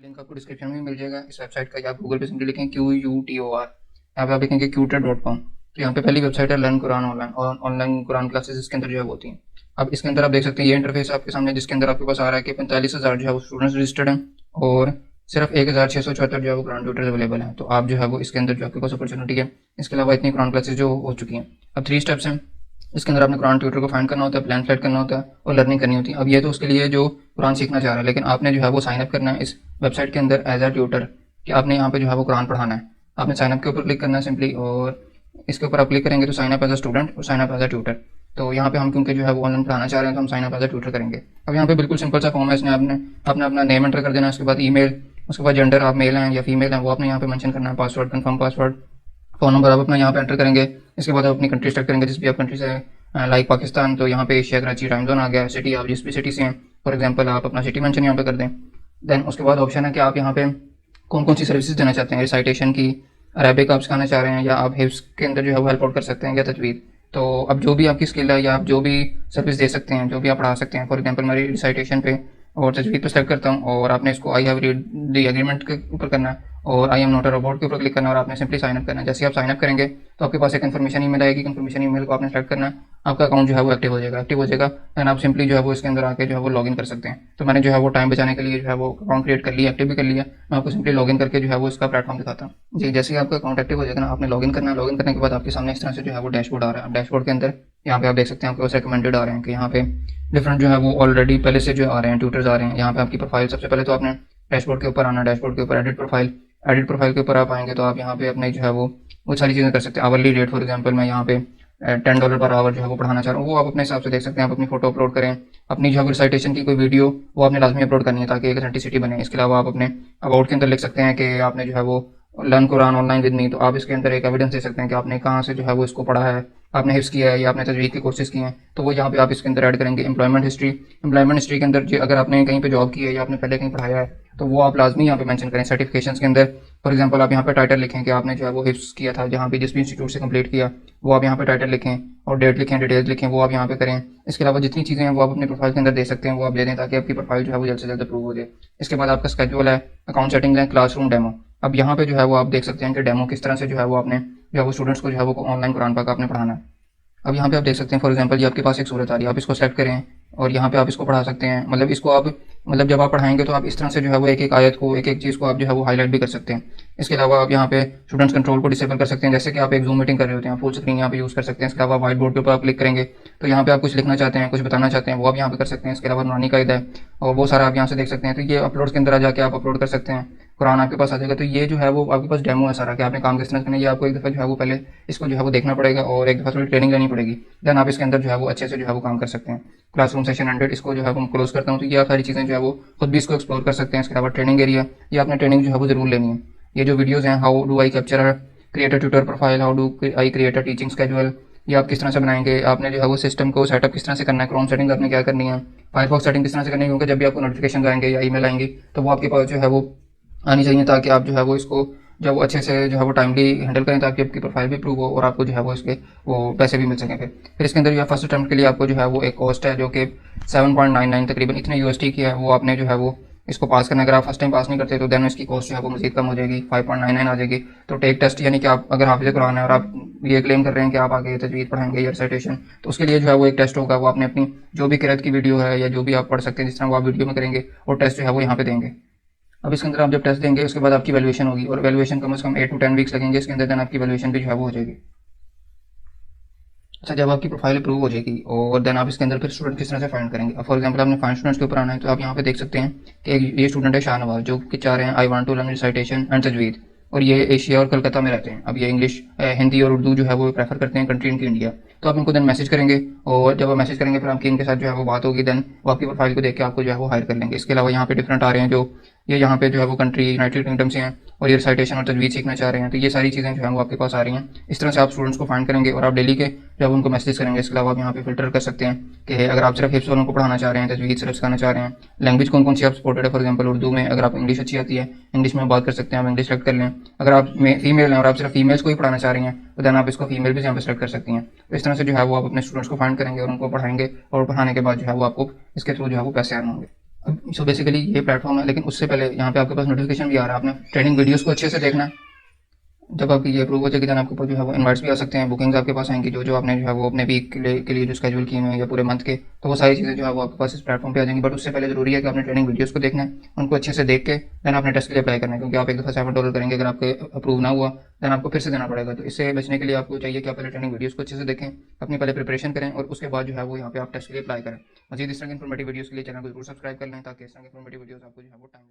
Link आपको description में मिल जाएगा इस वेबसाइट का, या आप गूगल पे सिंपली लिखें QUTOR, यहाँ पे आप लिखेंगे QTED.com। तो यहाँ पे पहली वेबसाइट है लर्न कुरान ऑनलाइन, और ऑनलाइन कुरान क्लासेस इसके अंदर जो है वो होती हैं। अब इसके अंदर आप देख सकते हैं ये इंटरफेस आपके सामने, जिसके अंदर आपके पास आ रहा है कि 45,000 जो है वो स्टूडेंट्स रजिस्टर्ड हैं और सिर्फ 1,674 जो है वो कुरान ट्यूटर्स अवेलेबल हैं। तो आप जो है वो इसके अंदर जो आपके पास अपॉर्चुनिटी है। इसके अलावा इतनी कुरान क्लासेस जो हो चुकी हैं। अब 3 स्टेप्स हैं। इसके अंदर आपने कुरान ट्यूटर को फाइंड करना होता है, प्लान सेलेक्ट करना होता है और लर्निंग करनी होती है। अब ये तो उसके लिए जो कुरान सीखना चाह रहा है, लेकिन आपने जो है वो साइन अप करना है इस वेबसाइट के अंदर एज अ ट्यूटर, कि आपने यहाँ पे जो है वो कुरान पढ़ाना है। आपने साइन अप के ऊपर क्लिक करना है सिंपली, और इसके ऊपर आप क्लिक करेंगे तो sign up as a student और sign up as a tutor. तो यहाँ पे हम क्योंकि जो है वो ऑनलाइन पढ़ाना चाह रहे हैं तो हम sign up as a tutor करेंगे। अब यहाँ पे बिल्कुल सिंपल सा फॉर्म है। इसमें आपने अपना नेम एंटर कर देना है, उसके बाद ईमेल, उसके बाद जेंडर, आप मेल हैं या फीमेल हैं वो आपने यहाँ पे मेंशन करना है, password, confirm password, phone number आप अपना यहाँ पे एंटर करेंगे। इसके बाद आप अपनी कंट्री सेलेक्ट करेंगे, जिस भी आप कंट्री से, लाइक पाकिस्तान, तो यहाँ पे एशिया कराची टाइम जोन आ गया। सिटी आप जिस भी सिटी से हैं, फॉर एग्जांपल आप अपना सिटी मेंशन यहाँ पे कर दें। देन उसके बाद ऑप्शन है कि आप यहाँ पे कौन कौन सी सर्विसेज देना चाहते हैं, रिसाइटेशन की, अरेबिक आप सिखाना चाह रहे हैं, या आप हिफ्स के अंदर जो है वो हेल्प आउट कर सकते हैं, या तजवीद। तो अब जो भी आपकी स्किल है या आप जो भी सर्विस दे सकते हैं, जो भी आप पढ़ा सकते हैं, फॉर एग्जांपल मेरी रिसाइटेशन पे और तजवीद पे सेलेक्ट करता हूँ, और आपने इसको I have read the agreement के ऊपर करना है और I am not a robot के ऊपर क्लिक करना है, और आपने सिंपली साइन अप करना है। जैसे आप साइन अप करेंगे तो आपके पास एक इन्फॉर्मेशन ईमेल आएगी, इन्फॉर्मेशन ईमेल को आपने सेलेक्ट करना है, आपका अकाउंट जो है वो एक्टिव हो जाएगा। एंड आप सिंपली जो है वो इसके अंदर आके जो है वो लॉगिन कर सकते हैं। तो मैंने जो है वो टाइम बचाने के लिए जो है वो अकाउंट क्रिएट कर लिया, एक्टिव भी कर लिया। मैं आपको सिंपली लॉगिन करके जो है वो इसका प्लेटफॉर्म दिखाता हूँ जी। जैसे ही आपका अकाउंट एक्टिव हो जाएगा ना, आपने लॉगिन करना है। लॉगिन करने के बाद आपके सामने इस तरह से जो है वो डैशबोर्ड आ रहा है। डैशबोर्ड के अंदर यहाँ पे आप देख सकते हैं आपके पास रिकमेंडेड आ रहे हैं कि यहाँ पे डिफरेंट जो है वो ऑलरेडी पहले से जो आ रहे हैं ट्यूटर्स आ रहे हैं। यहाँ पे आपकी प्रोफाइल, सबसे पहले तो आपने डैशबोर्ड के ऊपर आना, डैशबोर्ड के ऊपर एडिट प्रोफाइल के ऊपर आप आएंगे तो आप यहाँ पे अपने जो है वो सारी चीज़ें कर सकते हैं। आवरली रेट, फॉर एग्जांपल मैं यहाँ पे $10 पर आवर जो है वो पढ़ाना चाह रहा हूँ, वो आप अपने हिसाब से देख सकते हैं। आप अपनी फोटो अपलोड करें, अपनी जो है रिसाइटेशन की कोई वीडियो वो आपने लाजमी अपलोड करनी है ताकि एक ऑथेंटिसिटी बने। इसके अलावा आप अपने अबाउट के अंदर लिख सकते हैं कि आपने जो है वो learn Quran online with me, तो आप इसके अंदर एक एविडेंस दे सकते हैं कि आपने कहाँ से जो है वो इसको पढ़ा है, आपने हिफ्स किया है या आपने तजवीद के कोर्सेज किए हैं, तो वो यहाँ पे आप इसके अंदर ऐड करेंगे। एम्प्लॉयमेंट हिस्ट्री के अंदर जो अगर आपने कहीं पे जॉब की है या आपने पहले कहीं पढ़ाया है तो वो आप लाजमी यहाँ पे मेंशन करें। सर्टिफिकेशंस के अंदर फॉर एग्जांपल आप यहाँ पे टाइटल लिखें कि आपने जो है वो हिफ्स किया था, जहाँ पे जिस भी इंस्टीट्यूट से कंप्लीट किया वो आप यहाँ पे टाइटल लिखें, और डेट लिखें, डिटेल्स लिखें, वो आप यहाँ पे करें। इसके अलावा जितनी चीज़ें हैं वो आप अपने प्रोफाइल के अंदर दे सकते हैं, वो आप दे दें ताकि आपकी प्रोफाइल जो है वो जल्द से जल्द अप्रूव हो जाए। इसके बाद आपका स्केड्यूल है, अकाउंट सेटिंग्स है, क्लासरूम डेमो। अब यहाँ पे जो है वो आप देख सकते हैं कि डेमो किस तरह से जो है वो आपने जो है वो स्टूडेंट्स को जो है वो ऑनलाइन कुरान पाक आपने पढ़ाना है। अब यहाँ पे आप देख सकते हैं फॉर एग्जांपल ये आपके पास एक सूरत आ रही है, आप इसको सेलेक्ट करें और यहाँ पे आप इसको पढ़ा सकते हैं। मतलब इसको आप जब आप पढ़ाएंगे तो आप इस तरह से जो है वो एक एक आयत को, एक एक चीज़ को आप जो है वो हाईलाइट भी कर सकते हैं। इसके अलावा आप यहाँ पे स्टूडेंट्स कंट्रोल को डिसेबल कर सकते हैं, जैसे कि आप एक जूम मीटिंग कर रहे होते हैं, फुल स्क्रीन यहाँ पे यूज़ कर सकते हैं। इसके अलावा व्हाइट बोर्ड के ऊपर आप क्लिक करेंगे तो यहाँ पे आप कुछ लिखना चाहते हैं, कुछ बताना चाहते हैं, वो आप यहाँ पे कर सकते हैं। इसके अलावा नूरानी कायदा है और वो सारा आप यहाँ से देख सकते हैं। तो ये अपलोड्स के अंदर आ जाके आप अपलोड कर सकते हैं, कुरान आपके पास आ जाएगा। तो ये जो है वो आपके पास डेमो है सारा कि आपने काम किस तरह करना है। ये आपको एक दफ़ा जो है वो पहले इसको जो है वो देखना पड़ेगा और एक दफ़ा थोड़ी ट्रेनिंग लेनी पड़ेगी, देन आप इसके अंदर जो है वो अच्छे से जो है वो काम कर सकते हैं। क्लासरूम सेशन 100 इसको जो है वो क्लोज करता हूँ। तो ये सारी चीज़ें जो है वो खुद भी इसको एक्सप्लोर कर सकते हैं। इसके अलावा ट्रेनिंग एरिया, ये आपने ट्रेनिंग जो है वो जरूर लेनी है। ये जो वीडियोज़ हैं, how do I capture create a tutor profile, how do I create a teaching schedule, ये आप किस तरह से बनाएंगे, आपने जो है वो सिस्टम को सेटअप किस तरह से करना है, क्रोम सेटिंग आपने क्या करनी है, फायरफॉक्स सेटिंग किस तरह से करनी है, क्योंकि जब भी आपको नोटिफिकेशन आएंगे या ईमेल आएंगी तो वो आपके पास जो है वो आनी चाहिए ताकि आप जो है वो इसको जब वो अच्छे से जो है वो टाइमली हैंडल करें ताकि आपकी प्रोफाइल भी प्रूव हो और आपको जो है वो इसके वो पैसे भी मिल सकें। फिर इसके अंदर जो है फर्स्ट अटेम्प्ट के लिए आपको जो है वो एक कॉस्ट है जो कि 7.99 तकरीबन इतने USD की है, वो आपने जो है वो इसको पास करना है। अगर आप फर्स्ट टाइम पास नहीं करते तो देन इसकी कॉस्ट जो है वो मजीद कम हो जाएगी, 5.99 आ जाएगी। तो टेक टेस्ट, यानी कि आप अगर हाफिज़ कुरान है और आप ये क्लेम कर रहे हैं कि आप आगे तजवीद पढ़ाएंगे या रिसाइटेशन, तो उसके लिए जो है वो एक टेस्ट होगा। वो आपने अपनी जो भी किरात की वीडियो है या जो भी आप पढ़ सकते हैं जिस तरह वो आप वीडियो में करेंगे, वो टेस्ट जो है वो यहाँ पे देंगे। अब इसके अंदर आप जब टेस्ट देंगे उसके बाद आपकी वैल्यूएशन होगी, और वैल्यूएशन कम से कम 8 to 10 वीक्स लगेंगे इसके अंदर, देन आपकी वैल्यूएशन भी जो है वो हो जाएगी। अच्छा, जब आपकी प्रोफाइल अप्रूव हो जाएगी और देन आप इसके अंदर फिर स्टूडेंट किस तरह से फाइंड करेंगे। अब फॉर एग्जांपल आपने फाइंड स्टूडेंट्स के ऊपर आना है तो आप यहाँ पे देख सकते हैं कि ये स्टूडेंट है शाहनवाज, जो कि चाह रहे हैं I want to learn recitation and तजवीद, और ये एशिया और कलकत्ता में रहते हैं। अब ये इंग्लिश, हिंदी और उर्दू जो है वो प्रेफर करते हैं, कंट्री इनकी इंडिया। तो आप इनको देन मैसेज करेंगे, और जब आप मैसेज करेंगे फिर आपकी इनके साथ जो है वो बात होगी, देन वो आपकी प्रोफाइल को देख के आपको जो है वो हायर कर लेंगे। इसके अलावा यहाँ पे डिफरेंट आ रहे हैं, जो ये यहाँ पे जो है वो कंट्री यूनाइटेड किंगडम से हैं और ये रिसाइटेशन और तजवीद सीखना चाह रहे हैं। तो ये सारी चीज़ें जो है वो आपके पास आ रही हैं। इस तरह से आप स्टूडेंट्स को फाइंड करेंगे और आप डेली के जब उनको मैसेज करेंगे। इसके अलावा आप यहाँ पे फिल्टर कर सकते हैं कि अगर आप सिर्फ हिफ्स वालों को पढ़ाना चाह रहे हैं, तजवीद सिर्फ सिखाना चाह रहे हैं, लैंग्वेज कौन कौन सी आप सपोर्टेड है। फॉर एग्जांपल उर्दू में अगर आप इंग्लिश अच्छी आती है, इंग्लिश में बात कर सकते हैं, आप इंग्लिश सेलेक्ट कर लें। अगर आप फीमेल हैं और आप सिर्फ फीमेल्स को ही पढ़ाना चाह रही हैं तो देन आप इसको फीमेल भी यहाँ पे सेलेक्ट कर सकती हैं। तो इस तरह से जो है वो आप अपने स्टूडेंट्स को फाइंड करेंगे और उनको पढ़ाएंगे, और पढ़ाने के बाद जो है वो आपको इसके थ्रू जो है वो पैसे अर्न होंगे। सो बेसिकली ये प्लेटफॉर्म है, लेकिन उससे पहले यहाँ पे आपके पास नोटिफिकेशन भी आ रहा है। आपने ट्रेनिंग वीडियोस को अच्छे से देखना है। जब आपकी ये अप्रूव हो जाएगी देन आपके पास जो है वो इनवाइट्स भी आ सकते हैं, बुकिंग्स आपके पास आएंगी, जो आपने जो है वो अपने वीक के लिए जो स्केड्यूल किए हुए हैं या पूरे मंथ के, तो वो सारी चीज़ें जो है वो आपके पास इस प्लेटफॉर्म पे आ जाएंगी। बट उससे पहले जरूरी है कि आपने ट्रेनिंग वीडियोस को देखना है, उनको अच्छे से देख के देन आपने टेस्ट के लिए अप्लाई करना है, क्योंकि आप एक दफ़ा $7 करेंगे, अगर आपके अप्रूव ना हुआ देन आपको फिर से देना पड़ेगा। तो इससे बचने के लिए आपको चाहिए कि आप पहले ट्रेनिंग वीडियोस को अच्छे से देखें, अपनी पहले प्रिपरेशन करें और उसके बाद जो है वो यहाँ पे आप टेस्ट के लिए अप्लाई करें। मजीद इस तरह की इन्फॉर्मेटिव वीडियोस के लिए चैनल को जरूर सब्सक्राइब कर लें, ताकि इस तरह की इन्फॉर्मेटिव वीडियोस आपको जो है वो टाइम